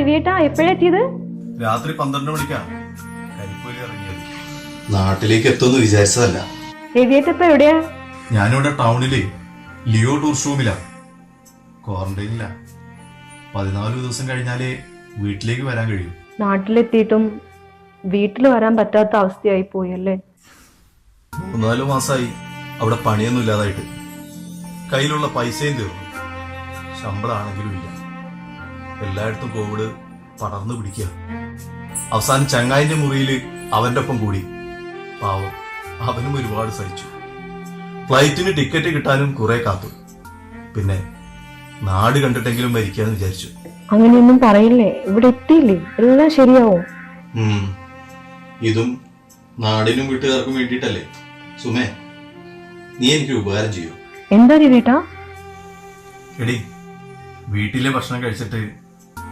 രവിയേട്ടാ എപ്പോഴെത്തിയത്? രാത്രി 12 മണിക്കാണ് കരിപ്പൂരിൽ ഇറങ്ങിയത്. നാട്ടിലേക്ക് എത്തുമെന്ന് വിചാരിച്ചതല്ല. രവിയേട്ട ഇപ്പൊ എവിടെയാ? ഞാനിവിടെ ടൗണില് ലിയോ ടൂറിസ്റ്റ് ഹോമിലാ, ക്വാറന്റൈനിലാ. 14 ദിവസം കഴിഞ്ഞാലേ വീട്ടിലേക്ക് വരാൻ കഴിയും. നാട്ടിലെത്തിയിട്ടും വീട്ടിൽ വരാൻ പറ്റാത്ത അവസ്ഥയായി പോയല്ലേ? 3-4 മാസമായി അവിടെ പണിയൊന്നും ഇല്ലാതായിട്ട്. കയ്യിലുള്ള പൈസയും തീർന്നു, ശമ്പളമാണെങ്കിലും ഇല്ല. എല്ലായിടത്തും കോവിഡ് പടർന്നു പിടിക്കുക. അവസാനം ചങ്ങായിന്റെ മുറിയില് അവന്റെ ഒപ്പം കൂടി. പാവം, അവനും ഒരുപാട് സഹിച്ചു. ഫ്ലൈറ്റിന് ടിക്കറ്റ് കിട്ടാനും കുറെ കാത്തു. പിന്നെ നാട് കണ്ടിട്ടെങ്കിലും മരിക്കാന്ന് വിചാരിച്ചു. അങ്ങനെയൊന്നും പറയില്ലേ, ഇവിടെ എത്തിയില്ലേ, എല്ലാം ശരിയാവും. ഇതും നാടിനും വീട്ടുകാർക്കും വേണ്ടിയിട്ടല്ലേ. സുമേ, നീ എനിക്ക് ഉപകാരം ചെയ്യൂ. എന്താ രവിയേട്ടാ? എടി, വീട്ടിലെ ഭക്ഷണം കഴിച്ചിട്ട്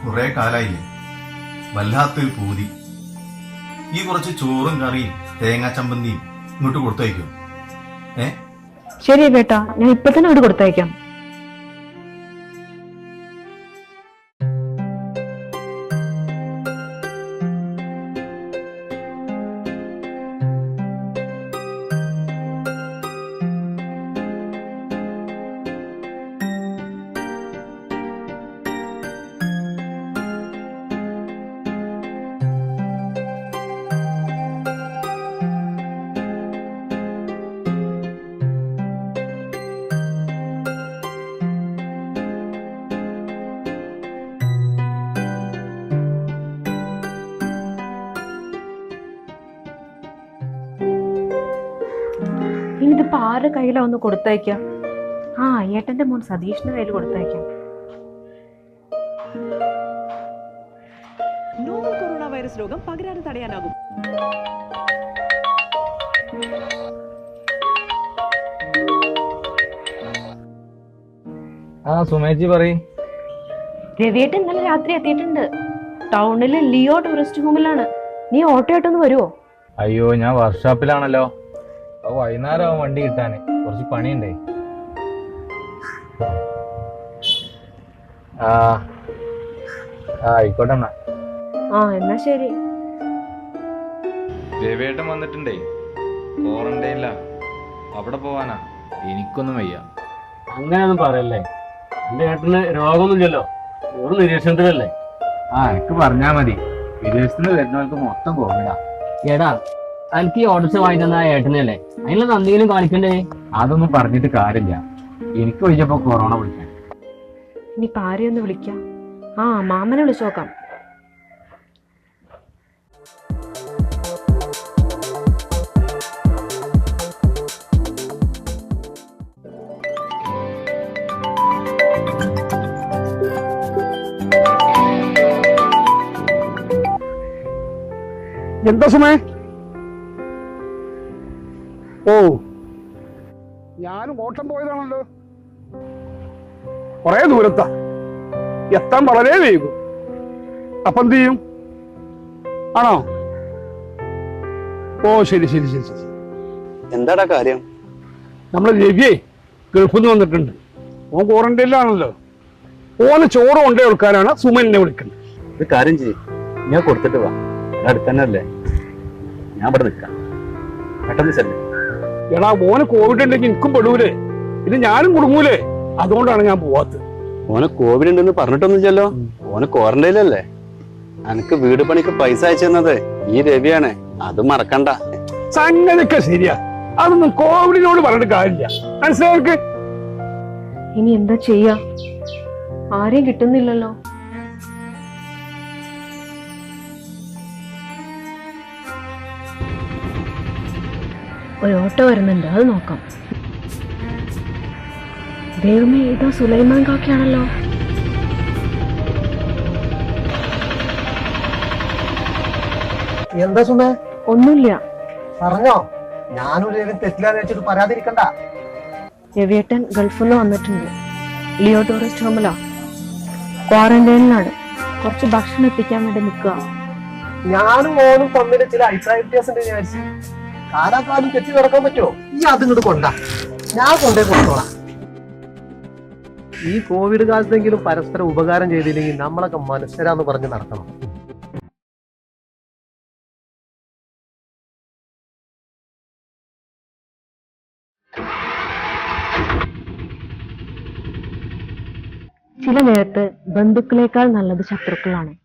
കുറെ കാലായില്ലേ, വല്ലാത്തൊരു പൂതി. ഈ കുറച്ച് ചോറും കറിയും തേങ്ങാ ചമ്മന്തിയും ഇങ്ങോട്ട് കൊടുത്തയക്കും. ശരി രവിയേട്ടാ, ഞാൻ ഇപ്പൊ തന്നെ അവിടെ കൊടുത്തയക്കാം. ഇതിപ്പോ ആരുടെ കയ്യിലാ ഒന്ന് കൊടുത്തയക്കാം? ഏട്ടന്റെ മോൻ സതീഷിന്റെ കയ്യിൽ കൊടുത്തയക്കാം. നോവൽ കൊറോണ വൈറസ് രോഗം പകരാതെ തടയാനാകും. സുമേജി പറയും. രവിയേട്ടൻ ഇന്നലെ രാത്രി എത്തിയിട്ടുണ്ട്. ടൗണില് ലിയോ ടൂറിസ്റ്റ് ഹോമിലാണ്. നീ ഓട്ടോ ആയിട്ടൊന്ന് വരുവോ? അയ്യോ, ഞാൻ വർക്ക്ഷോപ്പിലാണല്ലോ. വൈകുന്നേരം ആവും വണ്ടി കിട്ടാന്, കുറച്ച് പണിയുണ്ടേ. ആയിക്കോട്ടെ എന്നാ. എന്നാ ശരി. രവിയേട്ടൻ വന്നിട്ടുണ്ടേ, ക്വാറന്റൈനില്ല. അവിടെ പോവാനാ. എനിക്കൊന്നും വയ്യ. അങ്ങനെയൊന്നും പറയല്ലേ, എന്റെ ഏട്ടന് രോഗമൊന്നുമില്ലല്ലോ, ഒരു നിരീക്ഷണത്തിലല്ലേ. എനിക്ക് പറഞ്ഞാ മതി. വിദേശത്തുനിന്ന് വരുന്നവർക്ക് മൊത്തം കോവിഡാ. ഏടാ, എനിക്ക് ഈ ഓട്ടർസ് വാങ്ങി തന്ന ഏട്ടനല്ലേ, അതിനുള്ള എന്തെങ്കിലും കാണിക്കണ്ടേ? അതൊന്നും പറഞ്ഞിട്ട് കാര്യമില്ല. എനിക്ക് ഒഴിച്ചപ്പോ കൊറോണ പിടിക്കാൻ. ഇനിയിപ്പോ ആരെയൊന്ന് വിളിക്കാം. മാമനെ വിളിച്ചു നോക്കാം. എന്താ സമയ? ഞാനും ഓട്ടം പോയതാണല്ലോ. കുറെ ദൂരത്താ, എത്താൻ വളരെ വൈകും. അപ്പൊ എന്ത് ചെയ്യും? ആണോ? ശരി ശരി ശരി ശരി. എന്താടാ കാര്യം? നമ്മളെ രവിയെ ഗൾഫിൽ നിന്ന് വന്നിട്ടുണ്ട്. ഓൻ ക്വാറന്റൈനിലാണല്ലോ. ഓന് ചോറ് കൊണ്ടേ കൊടുക്കാനാണ് സുമനെ വിളിക്കുന്നത്. ഒരു കാര്യം ചെയ്യും, ഞാൻ കൊടുത്തിട്ട് വാ. അടുത്തന്നെ അല്ലേ, ഞാൻ ഇവിടെ നിൽക്കാം. പെട്ടെന്ന് ചെല്ലേ. എടാ, ഓന് കോവിഡ് ഉണ്ടെങ്കിൽ എനിക്കും പെടൂലേ, ഇത് ഞാനും കുടുങ്ങൂലേ. അതുകൊണ്ടാണ് ഞാൻ പോവാത്തത്. ഓന് കോവിഡ് ഉണ്ടെന്ന് പറഞ്ഞിട്ടൊന്നുമില്ലല്ലോ. ഓന് ക്വാറന്റൈനിലല്ലേ. എനിക്ക് വീട് പണിക്ക് പൈസ അയച്ചു തന്നത് ഈ രവിയാണ്, അത് മറക്കണ്ട. സംഗതിയൊക്കെ ശരിയാ, അതൊന്നും കോവിഡിനോട് പറഞ്ഞിട്ട് കാര്യമില്ല. മനസ്സിലാർക്ക്? ഇനി എന്താ ചെയ്യാ? ആരെയും കിട്ടുന്നില്ലല്ലോ. ഒരു ഓട്ടോ വരുന്നുണ്ട്, അത് നോക്കാം. ദൈവമേ, ഇതാ സുലൈമാൻ കാക്കയാണല്ലോ. എന്താ സുമേ? ഒന്നുമില്ല. പറഞ്ഞോ, ഞാനൊരു തെറ്റില്ലാന്ന് വെച്ചിട്ട് പറയാതിരിക്കണ്ട. രവിയേട്ടൻ ഗൾഫിൽ നിന്ന് വന്നിട്ടുണ്ട്. ലിയോ ടൂറിസ്റ്റ് ഹോമിലാ, ക്വാറന്റൈനിലാണ്. കുറച്ച് ഭക്ഷണം എത്തിക്കാൻ വേണ്ടി നിൽക്കുക. ഞാനും ഓനും തമ്മിൽ ചില അഭിപ്രായ വ്യത്യാസം വിചാരിച്ചു. കാലാകാലം തെറ്റി നടക്കാൻ പറ്റുമോ? ഈ അതിങ്ങോട്ട് കൊണ്ട, ഞാൻ കൊണ്ടേ കൊടുത്തോളാം. ഈ കോവിഡ് കാലത്തെങ്കിലും പരസ്പരം ഉപകാരം ചെയ്തില്ലെങ്കിൽ നമ്മളൊക്കെ മനുഷ്യരാന്ന് പറഞ്ഞ് നടക്കണം. ചില നേരത്ത് ബന്ധുക്കളെക്കാൾ നല്ലത് ശത്രുക്കളാണ്.